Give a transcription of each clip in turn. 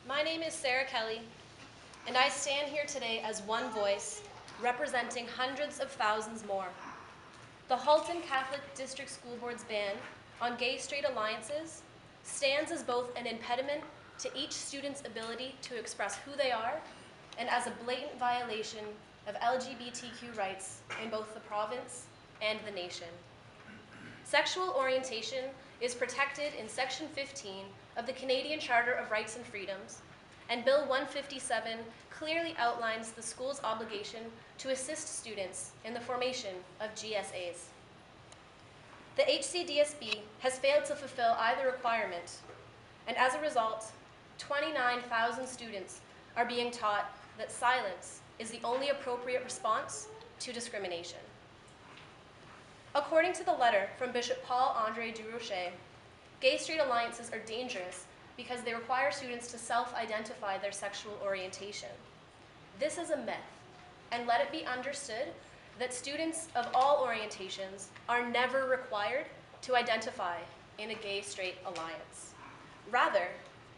My name is Sarah Kelly, and I stand here today as one voice, representing hundreds of thousands more. The Halton Catholic District School Board's ban on gay-straight alliances stands as both an impediment to each student's ability to express who they are and as a blatant violation of LGBTQ rights in both the province and the nation. Sexual orientation is protected in Section 15 of the Canadian Charter of Rights and Freedoms, and Bill 157 clearly outlines the school's obligation to assist students in the formation of GSAs. The HCDSB has failed to fulfill either requirement, and as a result, 29,000 students are being taught that silence is the only appropriate response to discrimination. According to the letter from Bishop Paul-Andre Durocher, gay-straight alliances are dangerous because they require students to self-identify their sexual orientation. This is a myth, and let it be understood that students of all orientations are never required to identify in a gay-straight alliance. Rather,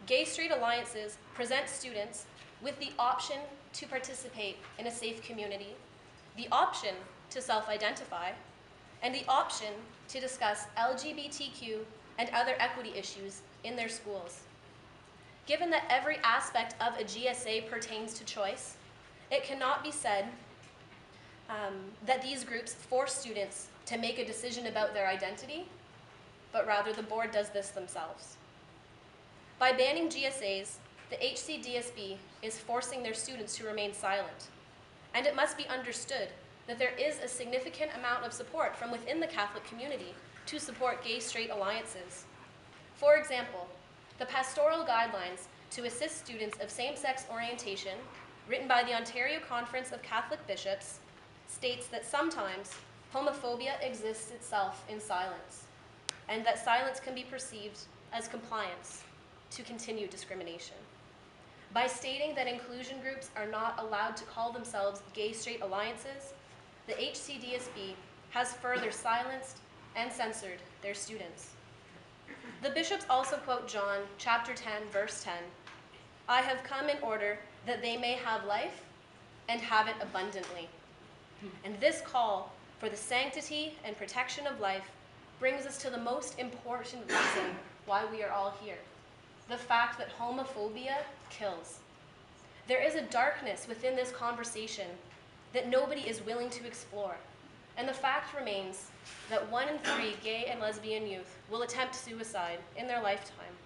gay-straight alliances present students with the option to participate in a safe community, the option to self-identify, and the option to discuss LGBTQ and other equity issues in their schools. Given that every aspect of a GSA pertains to choice, it cannot be said that these groups force students to make a decision about their identity, but rather the board does this themselves. By banning GSAs, the HCDSB is forcing their students to remain silent, and it must be understood that there is a significant amount of support from within the Catholic community to support gay-straight alliances. For example, the Pastoral Guidelines to Assist Students of Same-Sex Orientation, written by the Ontario Conference of Catholic Bishops, states that sometimes homophobia exists itself in silence, and that silence can be perceived as compliance to continued discrimination. By stating that inclusion groups are not allowed to call themselves gay-straight alliances, the HCDSB has further silenced and censored their students. The bishops also quote John chapter 10, verse 10, "I have come in order that they may have life and have it abundantly." And this call for the sanctity and protection of life brings us to the most important reason why we are all here, the fact that homophobia kills. There is a darkness within this conversation that nobody is willing to explore, and the fact remains that 1 in 3 gay and lesbian youth will attempt suicide in their lifetime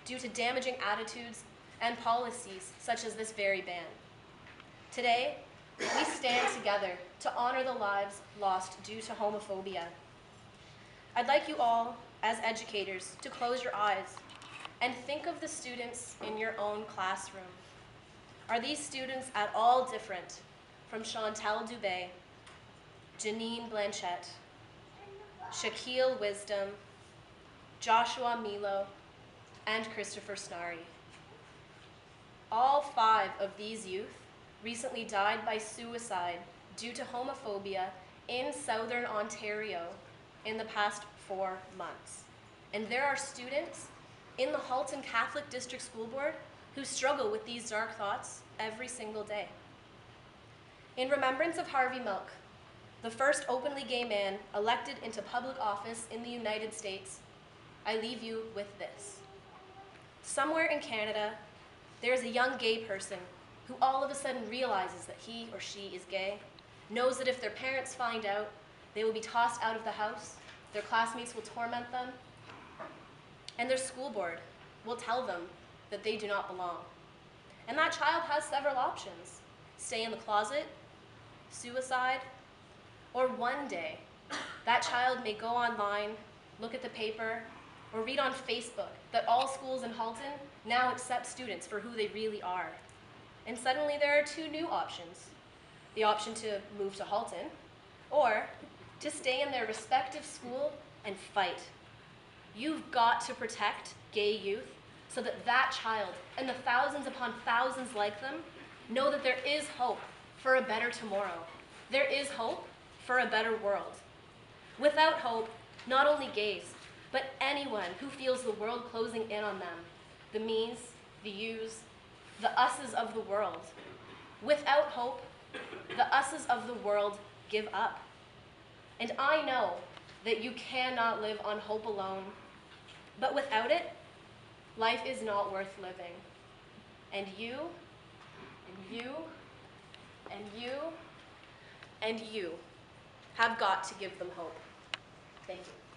due to damaging attitudes and policies such as this very ban. Today, we stand together to honor the lives lost due to homophobia. I'd like you all, as educators, to close your eyes and think of the students in your own classroom. Are these students at all different from Chantal Dubé, Janine Blanchette, Shaquille Wisdom, Joshua Milo, and Christopher Snari? All 5 of these youth recently died by suicide due to homophobia in Southern Ontario in the past 4 months. And there are students in the Halton Catholic District School Board who struggle with these dark thoughts every single day. In remembrance of Harvey Milk, the first openly gay man elected into public office in the United States, I leave you with this. Somewhere in Canada, there is a young gay person who all of a sudden realizes that he or she is gay, knows that if their parents find out, they will be tossed out of the house, their classmates will torment them, and their school board will tell them that they do not belong. And that child has several options: stay in the closet, suicide, or one day, that child may go online, look at the paper, or read on Facebook that all schools in Halton now accept students for who they really are. And suddenly there are 2 new options: the option to move to Halton, or to stay in their respective school and fight. You've got to protect gay youth so that that child and the thousands upon thousands like them know that there is hope for a better tomorrow. There is hope for a better world. Without hope, not only gays, but anyone who feels the world closing in on them, the me's, the you's, the us's of the world. Without hope, the us's of the world give up. And I know that you cannot live on hope alone, but without it, life is not worth living. And you, and you, and you, and you have got to give them hope. Thank you.